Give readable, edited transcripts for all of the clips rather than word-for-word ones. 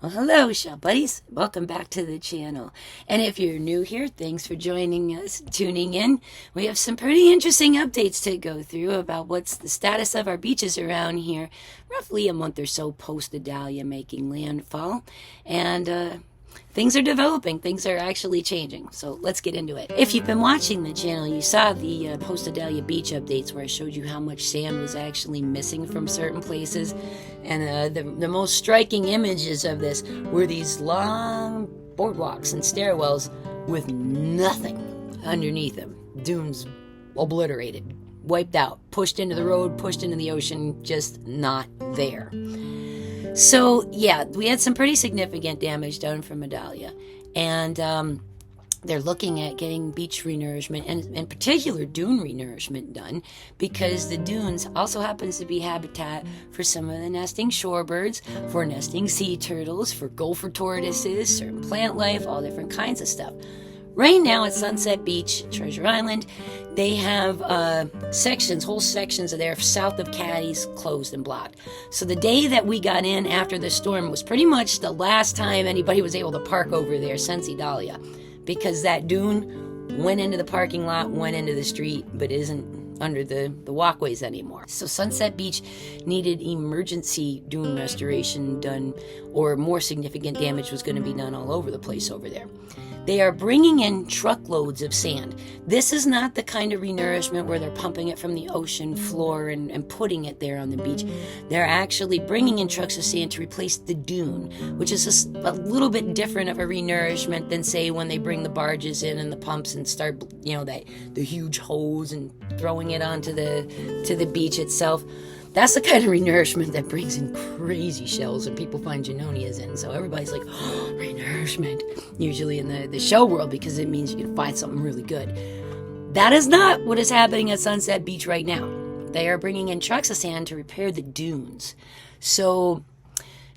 Well, hello, shell buddies. Welcome back to the channel. And if you're new here, thanks for joining us, tuning in. We have some pretty interesting updates to go through about what's the status of our beaches around here, roughly a month or so post Idalia making landfall. And things are developing. Things are actually changing. So let's get into it. If you've been watching the channel, you saw the Post Idalia Beach updates where I showed you how much sand was actually missing from certain places. And the most striking images of this were these long boardwalks and stairwells with nothing underneath them. Dunes obliterated, wiped out, pushed into the road, pushed into the ocean, just not there. So, yeah, we had some pretty significant damage done from Idalia, and they're looking at getting beach renourishment, and in particular dune renourishment done, because the dunes also happens to be habitat for some of the nesting shorebirds, for nesting sea turtles, for gopher tortoises, certain plant life, all different kinds of stuff. Right now at Sunset Beach, Treasure Island, they have whole sections of there south of Caddy's closed and blocked. So the day that we got in after the storm was pretty much the last time anybody was able to park over there since Idalia, because that dune went into the parking lot, went into the street, but isn't under the walkways anymore. So Sunset Beach needed emergency dune restoration done, or more significant damage was going to be done all over the place over there. They are bringing in truckloads of sand. This is not the kind of renourishment where they're pumping it from the ocean floor and putting it there on the beach. They're actually bringing in trucks of sand to replace the dune, which is a little bit different of a renourishment than, say, when they bring the barges in and the pumps and start, the huge hose and throwing it onto the beach itself. That's the kind of renourishment that brings in crazy shells and people find Janonias in. So everybody's like, oh, renourishment, usually in the shell world, because it means you can find something really good. That is not what is happening at Sunset Beach right now. They are bringing in trucks of sand to repair the dunes. So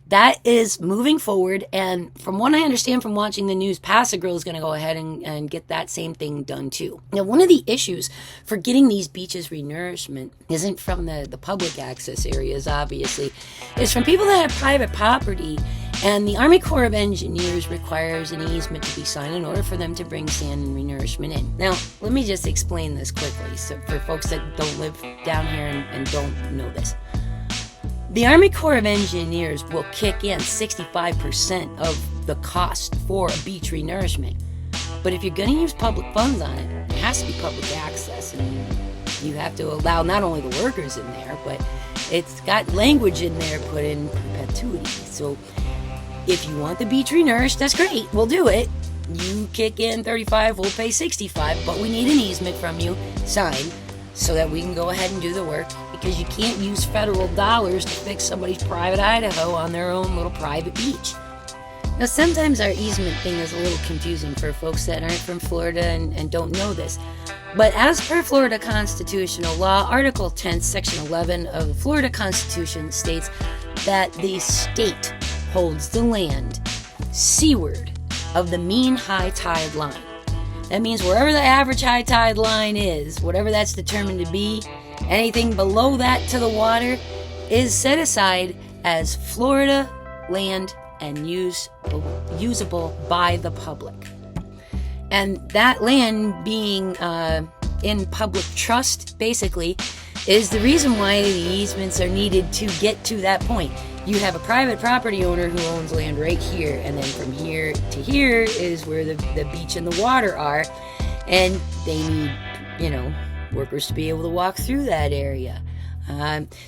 that is moving forward, and from what I understand from watching the news, Pass A Grille is going to go ahead and get that same thing done too. Now, one of the issues for getting these beaches renourishment isn't from the public access areas, obviously. It's from people that have private property, and the Army Corps of Engineers requires an easement to be signed in order for them to bring sand and renourishment in. Now, let me just explain this quickly, so for folks that don't live down here and don't know this. The Army Corps of Engineers will kick in 65% of the cost for a beach renourishment. But if you're going to use public funds on it, it has to be public access. And you have to allow not only the workers in there, but it's got language in there put in perpetuity. So if you want the beach renourished, that's great. We'll do it. You kick in 35, we'll pay 65, but we need an easement from you signed so that we can go ahead and do the work, because you can't use federal dollars to fix somebody's private Idaho on their own little private beach. Now, sometimes our easement thing is a little confusing for folks that aren't from Florida and don't know this. But as per Florida constitutional law, Article 10, Section 11 of the Florida Constitution states that the state holds the land seaward of the mean high tide line. That means wherever the average high tide line is, whatever that's determined to be, anything below that to the water is set aside as Florida land and usable by the public. And that land being in public trust, basically, is the reason why the easements are needed to get to that point. You have a private property owner who owns land right here, and then from here to here is where the beach and the water are, and they need, workers to be able to walk through that area.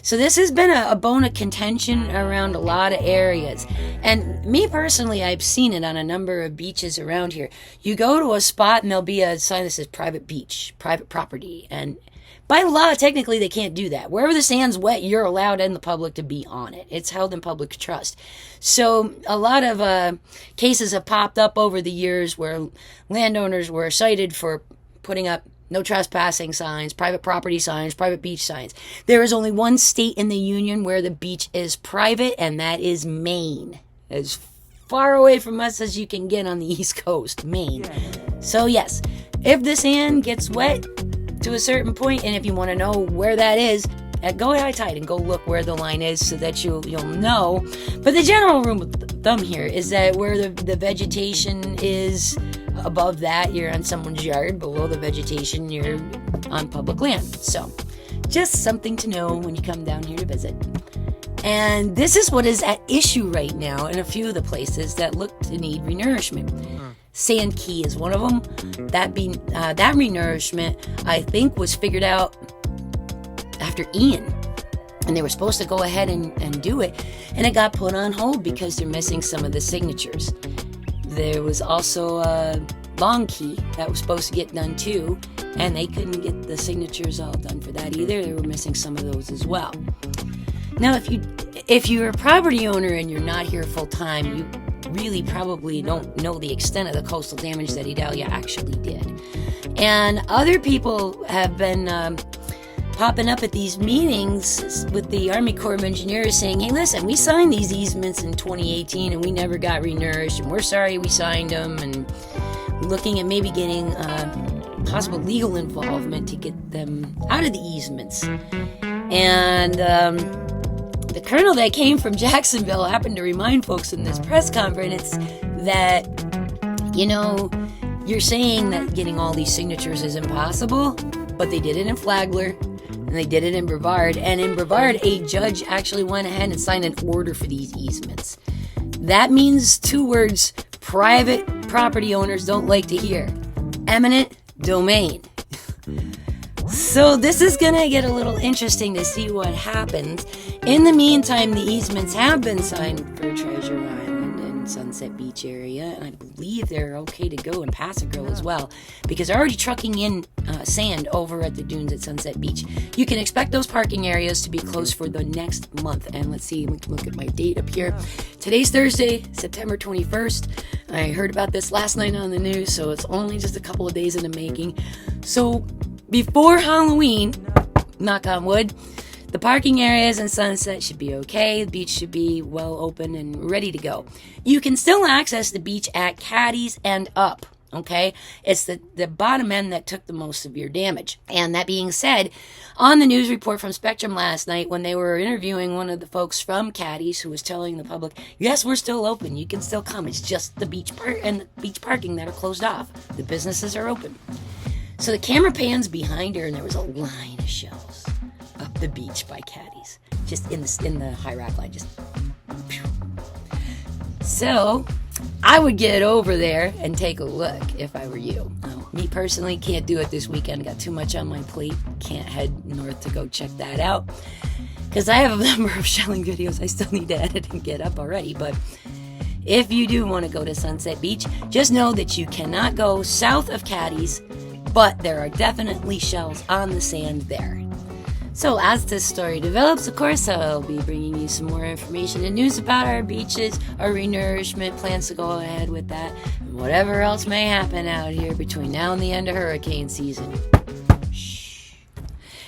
So this has been a bone of contention around a lot of areas. And me personally, I've seen it on a number of beaches around here. You go to a spot and there'll be a sign that says private beach, private property. And by law, technically, they can't do that. Wherever the sand's wet, you're allowed in the public to be on it. It's held in public trust. So a lot of cases have popped up over the years where landowners were cited for putting up no trespassing signs, private property signs, private beach signs. There is only one state in the union where the beach is private, and that is Maine. As far away from us as you can get on the East Coast, Maine. So yes, if the sand gets wet to a certain point, and if you want to know where that is, go at high tide and go look where the line is so that you'll know. But the general rule of thumb here is that where the vegetation is above that, you're on someone's yard. Below the vegetation, you're on public land. So just something to know when you come down here to visit. And this is what is at issue right now in a few of the places that look to need renourishment. Sand Key is one of them. That renourishment, I think, was figured out after Ian. And they were supposed to go ahead and do it. And it got put on hold because they're missing some of the signatures. There was also Long Key that was supposed to get done too. And they couldn't get the signatures all done for that either. They were missing some of those as well. Now, if you're a property owner and you're not here full time, you really probably don't know the extent of the coastal damage that Idalia actually did. And other people have been popping up at these meetings with the Army Corps of Engineers saying, hey, listen, we signed these easements in 2018 and we never got renourished, and we're sorry we signed them, and looking at maybe getting possible legal involvement to get them out of the easements. And the colonel that came from Jacksonville happened to remind folks in this press conference that, you're saying that getting all these signatures is impossible, but they did it in Flagler, and they did it in Brevard. And in Brevard, a judge actually went ahead and signed an order for these easements. That means two words private property owners don't like to hear: eminent domain. So this is going to get a little interesting to see what happens. In the meantime, the easements have been signed for Treasure Island and Sunset Beach area, and I believe they're okay to go in Pass A Grille as well, because they're already trucking in sand over at the dunes at Sunset Beach. You can expect those parking areas to be closed for the next month. And let's see, we can look at my date up here. Today's Thursday, September 21st. I heard about this last night on the news, so it's only just a couple of days in the making. So before Halloween, knock on wood, the parking areas in Sunset should be okay. The beach should be well open and ready to go. You can still access the beach at Caddies and up, okay? It's the bottom end that took the most severe damage. And that being said, on the news report from Spectrum last night, when they were interviewing one of the folks from Caddies who was telling the public, yes, we're still open. You can still come. It's just the beach and the beach parking that are closed off. The businesses are open. So the camera pans behind her, and there was a line of shells up the beach by Caddies, just in the high rack line, just. Phew. So I would get over there and take a look if I were you. Me personally, can't do it this weekend. Got too much on my plate. Can't head north to go check that out because I have a number of shelling videos I still need to edit and get up already. But if you do want to go to Sunset Beach, just know that you cannot go south of Caddies, but there are definitely shells on the sand there. So as this story develops, of course, I'll be bringing you some more information and news about our beaches, our renourishment, plans to go ahead with that, and whatever else may happen out here between now and the end of hurricane season. Shh.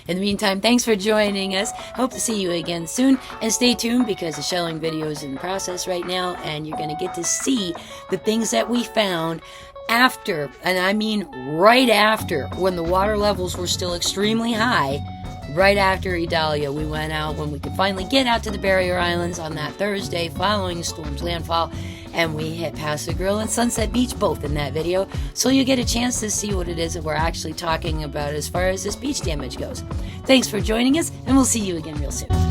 In the meantime, thanks for joining us. Hope to see you again soon, and stay tuned because the shelling video is in the process right now, and you're going to get to see the things that we found after, and I mean right after, when the water levels were still extremely high. Right after Idalia, we went out when we could finally get out to the barrier islands on that Thursday following the storm's landfall, and we hit Pass A Grille and Sunset Beach, both in that video, so you get a chance to see what it is that we're actually talking about as far as this beach damage goes. Thanks for joining us, and we'll see you again real soon.